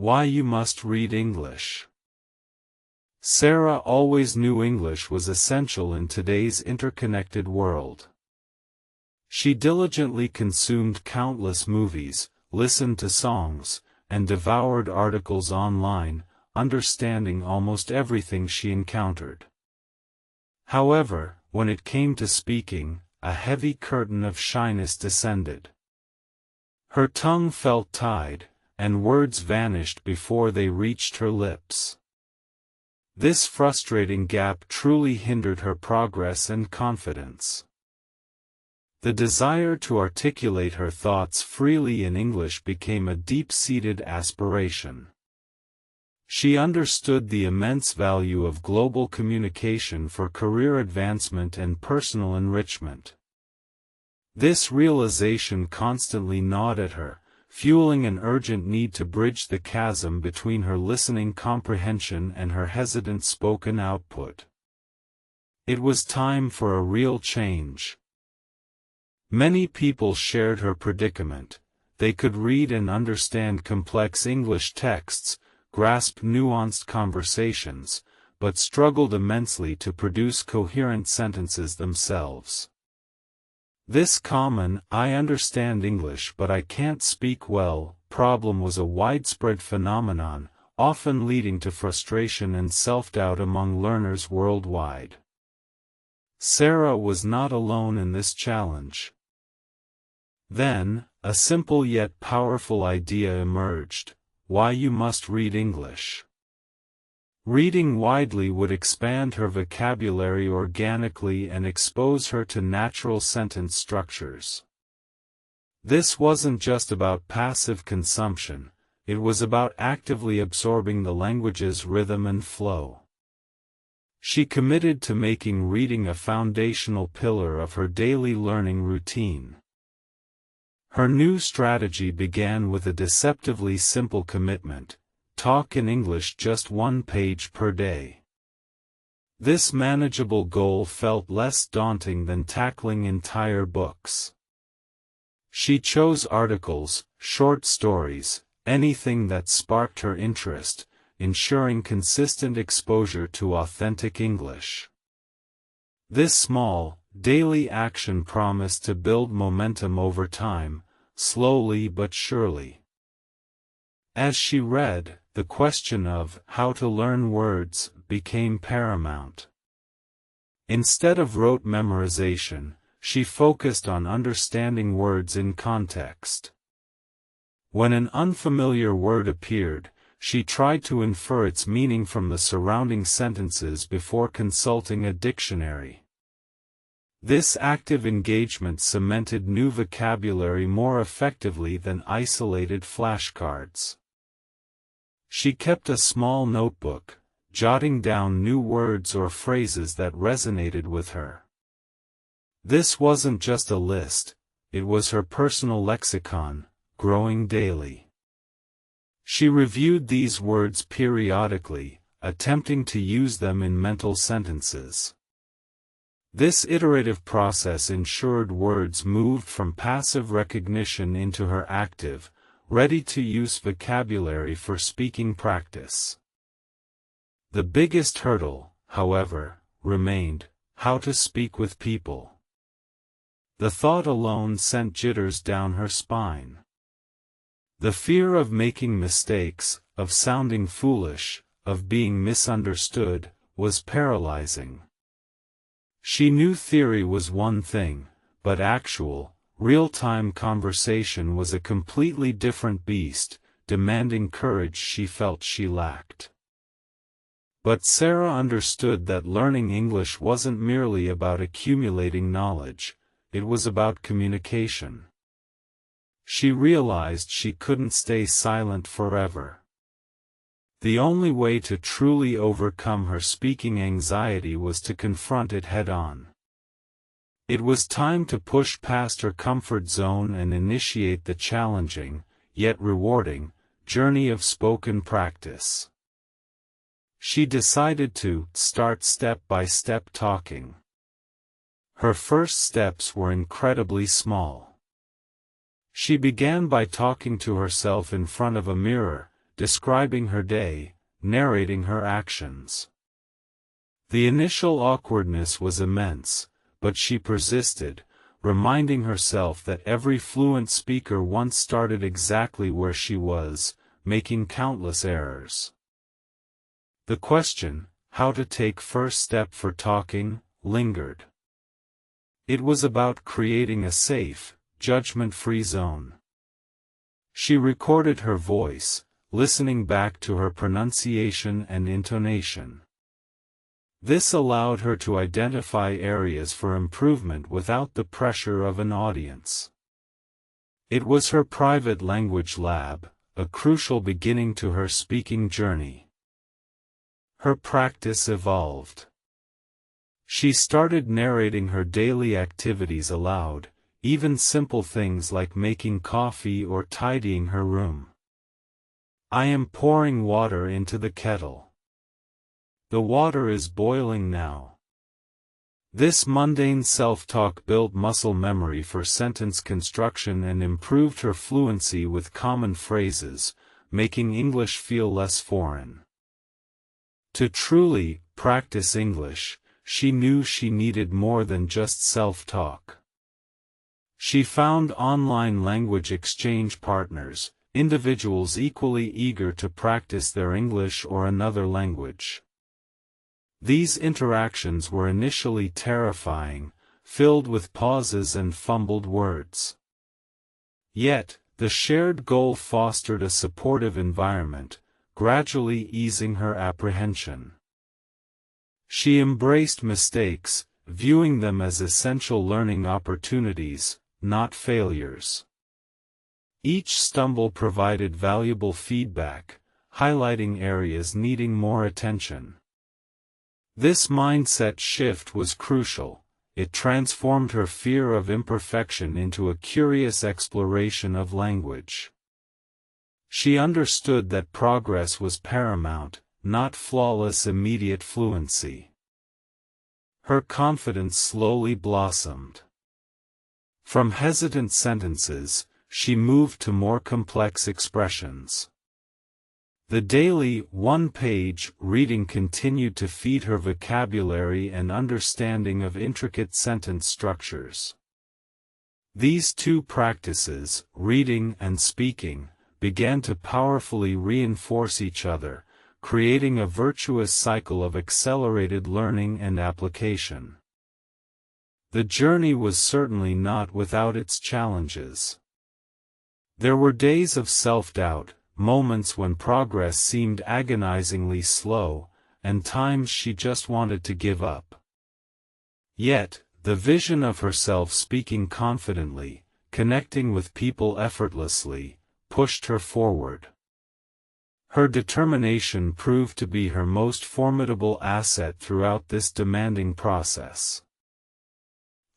Why you must read English. Sarah always knew English was essential in today's interconnected world. She diligently consumed countless movies, listened to songs, and devoured articles online, understanding almost everything she encountered. However, when it came to speaking, a heavy curtain of shyness descended. Her tongue felt tied, and words vanished before they reached her lips. This frustrating gap truly hindered her progress and confidence. The desire to articulate her thoughts freely in English became a deep-seated aspiration. She understood the immense value of global communication for career advancement and personal enrichment. This realization constantly gnawed at her, fueling an urgent need to bridge the chasm between her listening comprehension and her hesitant spoken output. It was time for a real change. Many people shared her predicament. They could read and understand complex English texts, grasp nuanced conversations, but struggled immensely to produce coherent sentences themselves. This common, "I understand English but I can't speak well," problem was a widespread phenomenon, often leading to frustration and self-doubt among learners worldwide. Sarah was not alone in this challenge. Then, a simple yet powerful idea emerged: why you must read English. Reading widely would expand her vocabulary organically and expose her to natural sentence structures. This wasn't just about passive consumption, it was about actively absorbing the language's rhythm and flow. She committed to making reading a foundational pillar of her daily learning routine. Her new strategy began with a deceptively simple commitment: talk in English just 1 page per day. This manageable goal felt less daunting than tackling entire books. She chose articles, short stories, anything that sparked her interest, ensuring consistent exposure to authentic English. This small, daily action promised to build momentum over time, slowly but surely. As she read, the question of how to learn words became paramount. Instead of rote memorization, she focused on understanding words in context. When an unfamiliar word appeared, she tried to infer its meaning from the surrounding sentences before consulting a dictionary. This active engagement cemented new vocabulary more effectively than isolated flashcards. She kept a small notebook, jotting down new words or phrases that resonated with her. This wasn't just a list, it was her personal lexicon, growing daily. She reviewed these words periodically, attempting to use them in mental sentences. This iterative process ensured words moved from passive recognition into her active, ready-to-use vocabulary for speaking practice. The biggest hurdle, however, remained: how to speak with people. The thought alone sent jitters down her spine. The fear of making mistakes, of sounding foolish, of being misunderstood, was paralyzing. She knew theory was one thing, but actual, real-time conversation was a completely different beast, demanding courage she felt she lacked. But Sarah understood that learning English wasn't merely about accumulating knowledge, it was about communication. She realized she couldn't stay silent forever. The only way to truly overcome her speaking anxiety was to confront it head-on. It was time to push past her comfort zone and initiate the challenging, yet rewarding, journey of spoken practice. She decided to start step-by-step talking. Her first steps were incredibly small. She began by talking to herself in front of a mirror, describing her day, narrating her actions. The initial awkwardness was immense, but she persisted, reminding herself that every fluent speaker once started exactly where she was, making countless errors. The question, how to take first step for talking, lingered. It was about creating a safe, judgment-free zone. She recorded her voice, listening back to her pronunciation and intonation. This allowed her to identify areas for improvement without the pressure of an audience. It was her private language lab, a crucial beginning to her speaking journey. Her practice evolved. She started narrating her daily activities aloud, even simple things like making coffee or tidying her room. "I am pouring water into the kettle. The water is boiling now." This mundane self-talk built muscle memory for sentence construction and improved her fluency with common phrases, making English feel less foreign. To truly practice English, she knew she needed more than just self-talk. She found online language exchange partners, individuals equally eager to practice their English or another language. These interactions were initially terrifying, filled with pauses and fumbled words. Yet, the shared goal fostered a supportive environment, gradually easing her apprehension. She embraced mistakes, viewing them as essential learning opportunities, not failures. Each stumble provided valuable feedback, highlighting areas needing more attention. This mindset shift was crucial. It transformed her fear of imperfection into a curious exploration of language. She understood that progress was paramount, not flawless immediate fluency. Her confidence slowly blossomed. From hesitant sentences, she moved to more complex expressions. The daily, one-page reading continued to feed her vocabulary and understanding of intricate sentence structures. These two practices, reading and speaking, began to powerfully reinforce each other, creating a virtuous cycle of accelerated learning and application. The journey was certainly not without its challenges. There were days of self-doubt, moments when progress seemed agonizingly slow, and times she just wanted to give up. Yet, the vision of herself speaking confidently, connecting with people effortlessly, pushed her forward. Her determination proved to be her most formidable asset throughout this demanding process.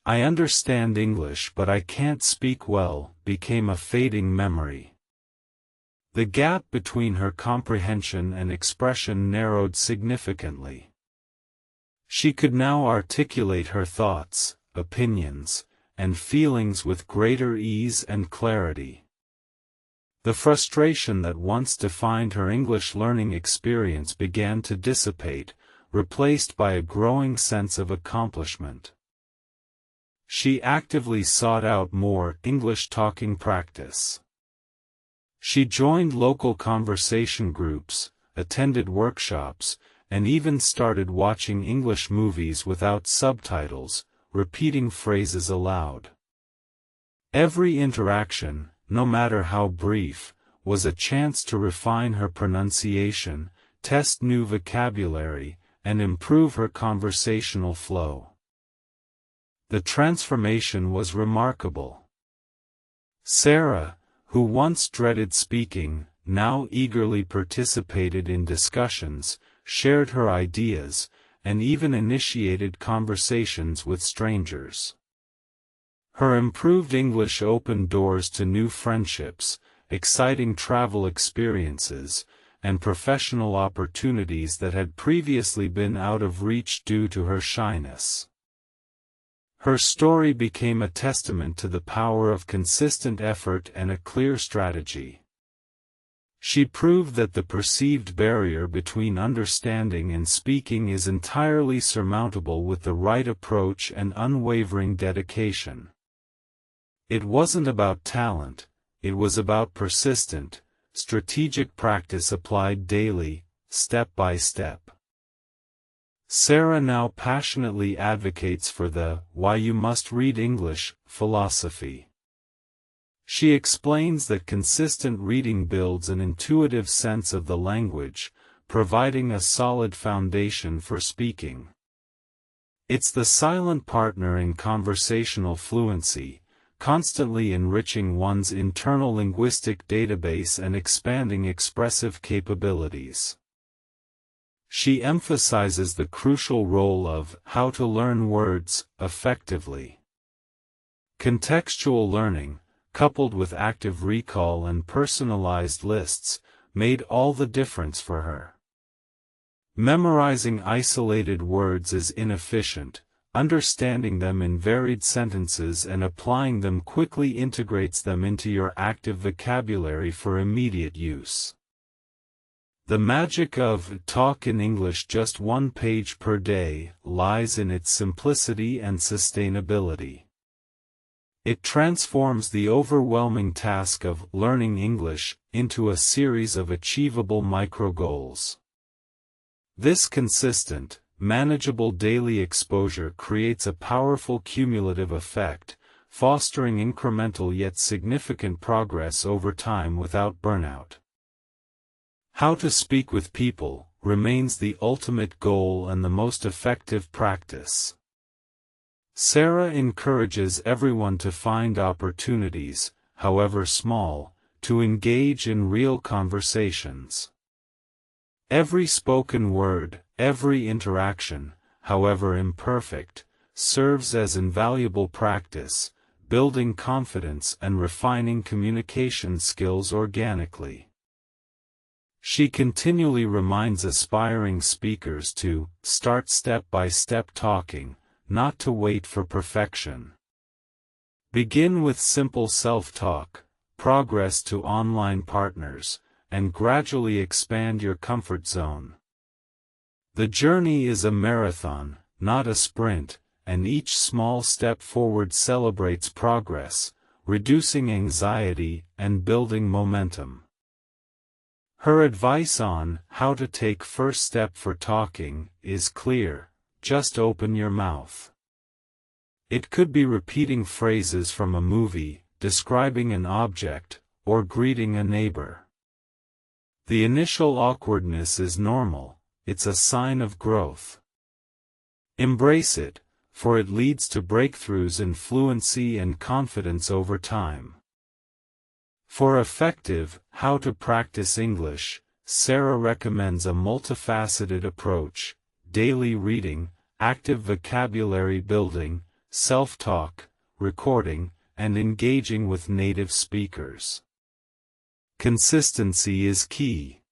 "I understand English but I can't speak well," became a fading memory. The gap between her comprehension and expression narrowed significantly. She could now articulate her thoughts, opinions, and feelings with greater ease and clarity. The frustration that once defined her English learning experience began to dissipate, replaced by a growing sense of accomplishment. She actively sought out more English talking practice. She joined local conversation groups, attended workshops, and even started watching English movies without subtitles, repeating phrases aloud. Every interaction, no matter how brief, was a chance to refine her pronunciation, test new vocabulary, and improve her conversational flow. The transformation was remarkable. Sarah, who once dreaded speaking, now eagerly participated in discussions, shared her ideas, and even initiated conversations with strangers. Her improved English opened doors to new friendships, exciting travel experiences, and professional opportunities that had previously been out of reach due to her shyness. Her story became a testament to the power of consistent effort and a clear strategy. She proved that the perceived barrier between understanding and speaking is entirely surmountable with the right approach and unwavering dedication. It wasn't about talent, it was about persistent, strategic practice applied daily, step by step. Sarah now passionately advocates for the "why you must read English" philosophy. She explains that consistent reading builds an intuitive sense of the language, providing a solid foundation for speaking. It's the silent partner in conversational fluency, constantly enriching one's internal linguistic database and expanding expressive capabilities. She emphasizes the crucial role of how to learn words effectively. Contextual learning, coupled with active recall and personalized lists, made all the difference for her. Memorizing isolated words is inefficient. Understanding them in varied sentences and applying them quickly integrates them into your active vocabulary for immediate use. The magic of "Talk in English just one page per day" lies in its simplicity and sustainability. It transforms the overwhelming task of learning English into a series of achievable micro-goals. This consistent, manageable daily exposure creates a powerful cumulative effect, fostering incremental yet significant progress over time without burnout. How to speak with people remains the ultimate goal and the most effective practice. Sarah encourages everyone to find opportunities, however small, to engage in real conversations. Every spoken word, every interaction, however imperfect, serves as invaluable practice, building confidence and refining communication skills organically. She continually reminds aspiring speakers to start step-by-step talking, not to wait for perfection. Begin with simple self-talk, progress to online partners, and gradually expand your comfort zone. The journey is a marathon, not a sprint, and each small step forward celebrates progress, reducing anxiety and building momentum. Her advice on how to take first step for talking is clear: just open your mouth. It could be repeating phrases from a movie, describing an object, or greeting a neighbor. The initial awkwardness is normal, it's a sign of growth. Embrace it, for it leads to breakthroughs in fluency and confidence over time. For effective how to practice English, Sarah recommends a multifaceted approach: daily reading, active vocabulary building, self-talk, recording, and engaging with native speakers. Consistency is key.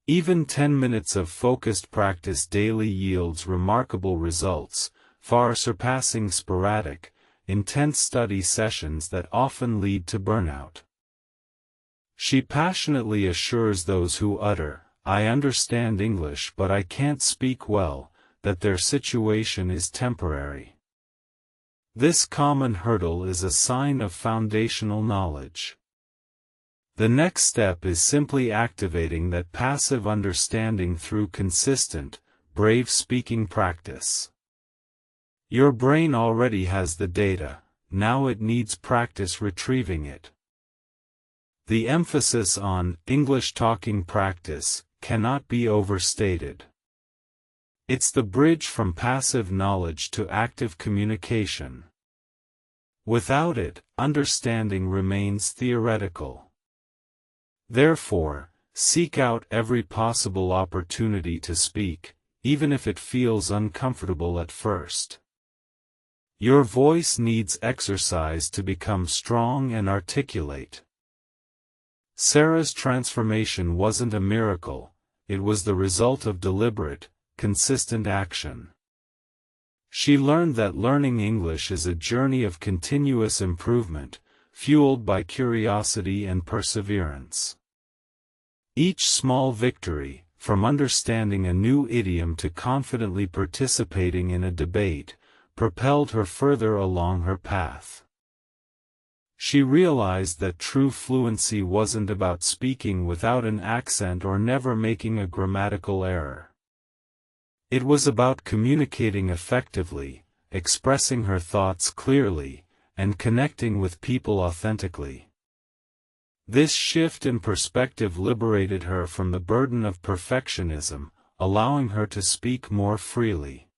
Even 10 minutes of focused practice daily yields remarkable results, far surpassing sporadic, intense study sessions that often lead to burnout. She passionately assures those who utter, "I understand English but I can't speak well," that their situation is temporary. This common hurdle is a sign of foundational knowledge. The next step is simply activating that passive understanding through consistent, brave speaking practice. Your brain already has the data, now it needs practice retrieving it. The emphasis on English talking practice cannot be overstated. It's the bridge from passive knowledge to active communication. Without it, understanding remains theoretical. Therefore, seek out every possible opportunity to speak, even if it feels uncomfortable at first. Your voice needs exercise to become strong and articulate. Sarah's transformation wasn't a miracle, it was the result of deliberate, consistent action. She learned that learning English is a journey of continuous improvement, fueled by curiosity and perseverance. Each small victory, from understanding a new idiom to confidently participating in a debate, propelled her further along her path. She realized that true fluency wasn't about speaking without an accent or never making a grammatical error. It was about communicating effectively, expressing her thoughts clearly, and connecting with people authentically. This shift in perspective liberated her from the burden of perfectionism, allowing her to speak more freely.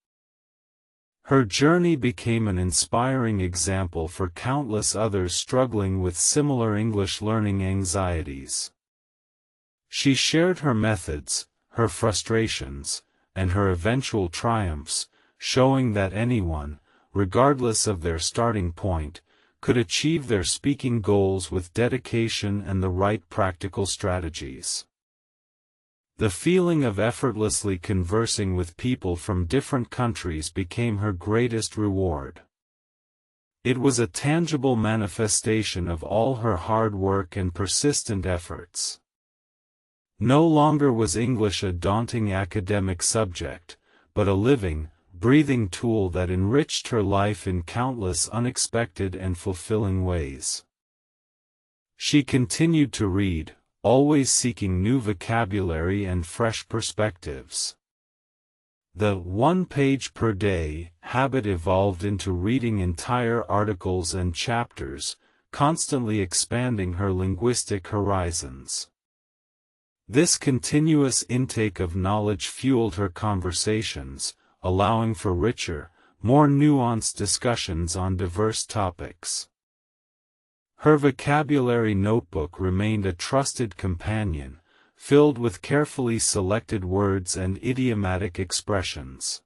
Her journey became an inspiring example for countless others struggling with similar English learning anxieties. She shared her methods, her frustrations, and her eventual triumphs, showing that anyone, regardless of their starting point, could achieve their speaking goals with dedication and the right practical strategies. The feeling of effortlessly conversing with people from different countries became her greatest reward. It was a tangible manifestation of all her hard work and persistent efforts. No longer was English a daunting academic subject, but a living, breathing tool that enriched her life in countless unexpected and fulfilling ways. She continued to read, always seeking new vocabulary and fresh perspectives. The one-page per day habit evolved into reading entire articles and chapters, constantly expanding her linguistic horizons. This continuous intake of knowledge fueled her conversations, allowing for richer, more nuanced discussions on diverse topics. Her vocabulary notebook remained a trusted companion, filled with carefully selected words and idiomatic expressions.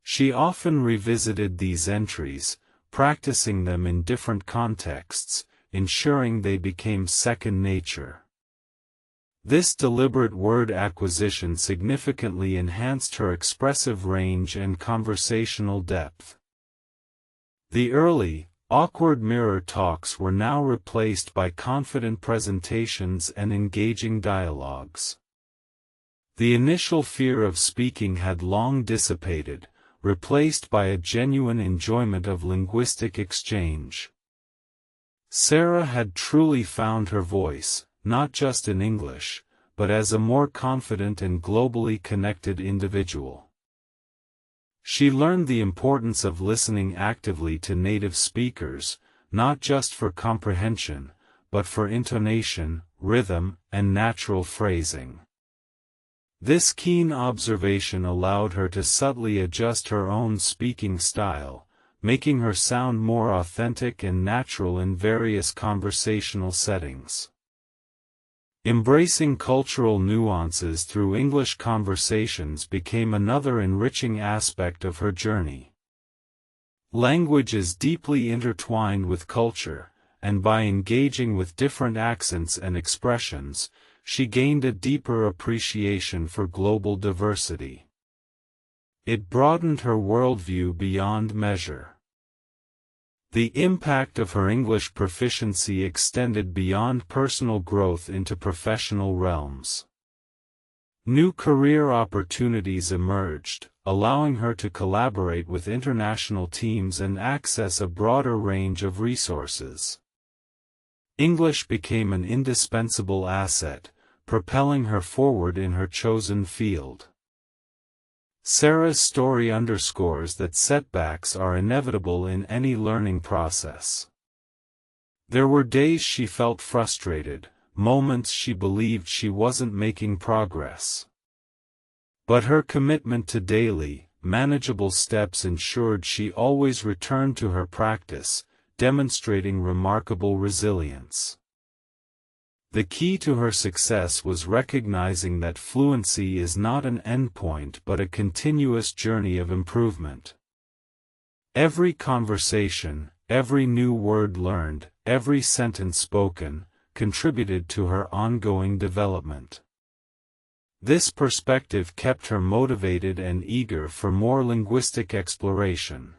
She often revisited these entries, practicing them in different contexts, ensuring they became second nature. This deliberate word acquisition significantly enhanced her expressive range and conversational depth. The early, awkward mirror talks were now replaced by confident presentations and engaging dialogues. The initial fear of speaking had long dissipated, replaced by a genuine enjoyment of linguistic exchange. Sarah had truly found her voice, not just in English, but as a more confident and globally connected individual. She learned the importance of listening actively to native speakers, not just for comprehension, but for intonation, rhythm, and natural phrasing. This keen observation allowed her to subtly adjust her own speaking style, making her sound more authentic and natural in various conversational settings. Embracing cultural nuances through English conversations became another enriching aspect of her journey. Language is deeply intertwined with culture, and by engaging with different accents and expressions, she gained a deeper appreciation for global diversity. It broadened her worldview beyond measure. The impact of her English proficiency extended beyond personal growth into professional realms. New career opportunities emerged, allowing her to collaborate with international teams and access a broader range of resources. English became an indispensable asset, propelling her forward in her chosen field. Sarah's story underscores that setbacks are inevitable in any learning process. There were days she felt frustrated, moments she believed she wasn't making progress. But her commitment to daily, manageable steps ensured she always returned to her practice, demonstrating remarkable resilience. The key to her success was recognizing that fluency is not an endpoint but a continuous journey of improvement. Every conversation, every new word learned, every sentence spoken, contributed to her ongoing development. This perspective kept her motivated and eager for more linguistic exploration.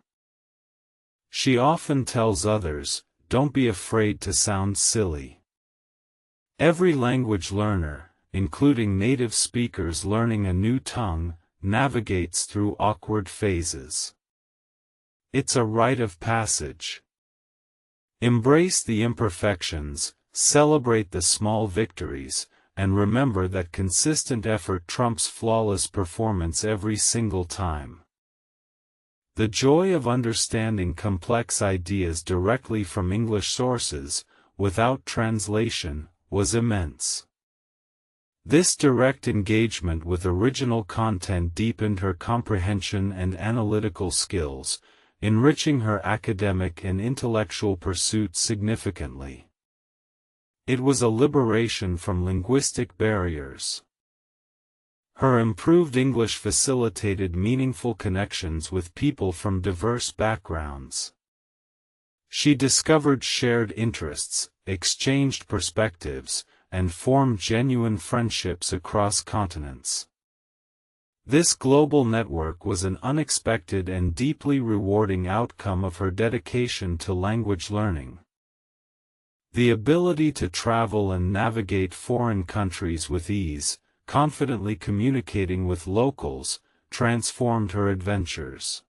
She often tells others, "Don't be afraid to sound silly." Every language learner, including native speakers learning a new tongue, navigates through awkward phases. It's a rite of passage. Embrace the imperfections, celebrate the small victories, and remember that consistent effort trumps flawless performance every single time. The joy of understanding complex ideas directly from English sources, without translation, was immense. This direct engagement with original content deepened her comprehension and analytical skills, enriching her academic and intellectual pursuits significantly. It was a liberation from linguistic barriers. Her improved English facilitated meaningful connections with people from diverse backgrounds. She discovered shared interests, exchanged perspectives, and formed genuine friendships across continents. This global network was an unexpected and deeply rewarding outcome of her dedication to language learning. The ability to travel and navigate foreign countries with ease, confidently communicating with locals, transformed her adventures.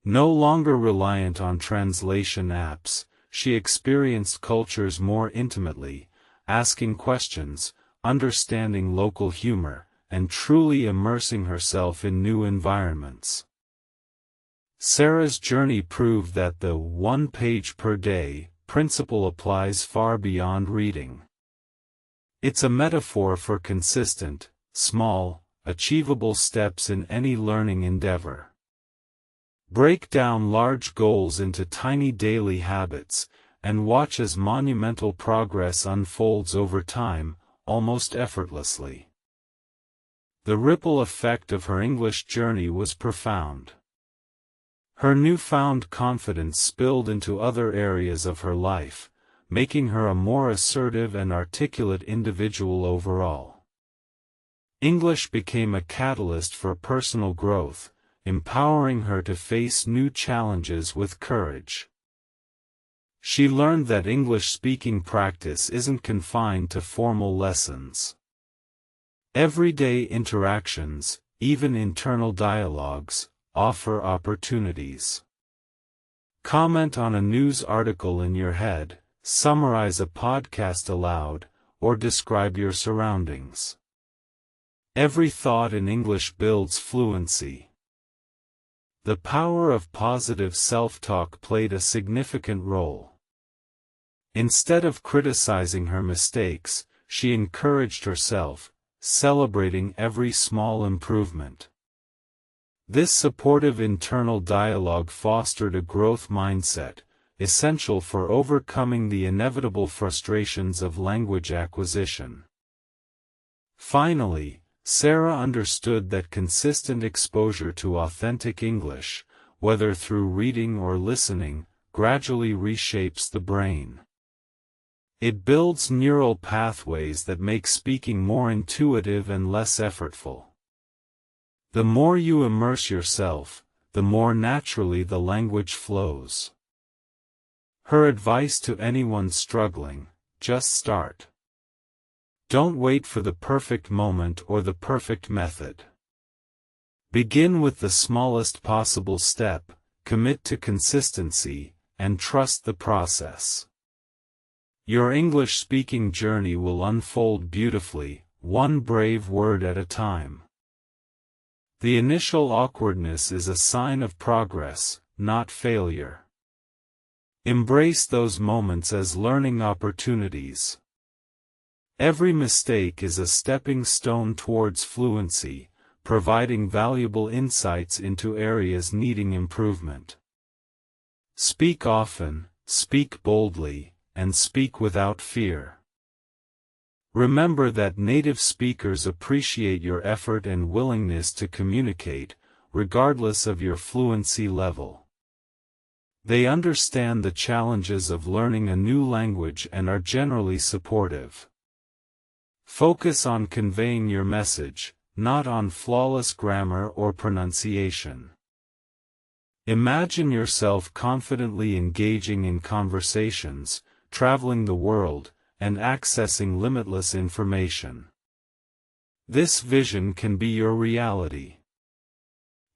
No longer reliant on translation apps, she experienced cultures more intimately, asking questions, understanding local humor, and truly immersing herself in new environments. Sarah's journey proved that the one page per day principle applies far beyond reading. It's a metaphor for consistent, small, achievable steps in any learning endeavor. Break down large goals into tiny daily habits, and watch as monumental progress unfolds over time, almost effortlessly. The ripple effect of her English journey was profound. Her newfound confidence spilled into other areas of her life, making her a more assertive and articulate individual overall. English became a catalyst for personal growth, empowering her to face new challenges with courage. She learned that English speaking practice isn't confined to formal lessons. Everyday interactions, even internal dialogues, offer opportunities. Comment on a news article in your head, summarize a podcast aloud, or describe your surroundings. Every thought in English builds fluency. The power of positive self-talk played a significant role. Instead of criticizing her mistakes, she encouraged herself, celebrating every small improvement. This supportive internal dialogue fostered a growth mindset, essential for overcoming the inevitable frustrations of language acquisition. Finally, Sarah understood that consistent exposure to authentic English, whether through reading or listening, gradually reshapes the brain. It builds neural pathways that make speaking more intuitive and less effortful. The more you immerse yourself, the more naturally the language flows. Her advice to anyone struggling: just start. Don't wait for the perfect moment or the perfect method. Begin with the smallest possible step, commit to consistency, and trust the process. Your English speaking journey will unfold beautifully, one brave word at a time. The initial awkwardness is a sign of progress, not failure. Embrace those moments as learning opportunities. Every mistake is a stepping stone towards fluency, providing valuable insights into areas needing improvement. Speak often, speak boldly, and speak without fear. Remember that native speakers appreciate your effort and willingness to communicate, regardless of your fluency level. They understand the challenges of learning a new language and are generally supportive. Focus on conveying your message, not on flawless grammar or pronunciation. Imagine yourself confidently engaging in conversations, traveling the world, and accessing limitless information. This vision can be your reality.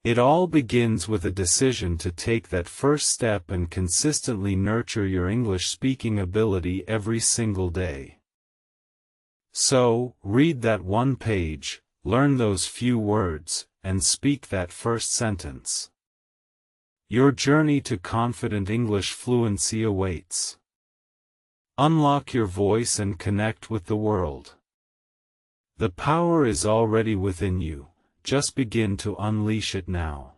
It all begins with a decision to take that first step and consistently nurture your English speaking ability every single day. So, read that one page, learn those few words, and speak that first sentence. Your journey to confident English fluency awaits. Unlock your voice and connect with the world. The power is already within you, just begin to unleash it now.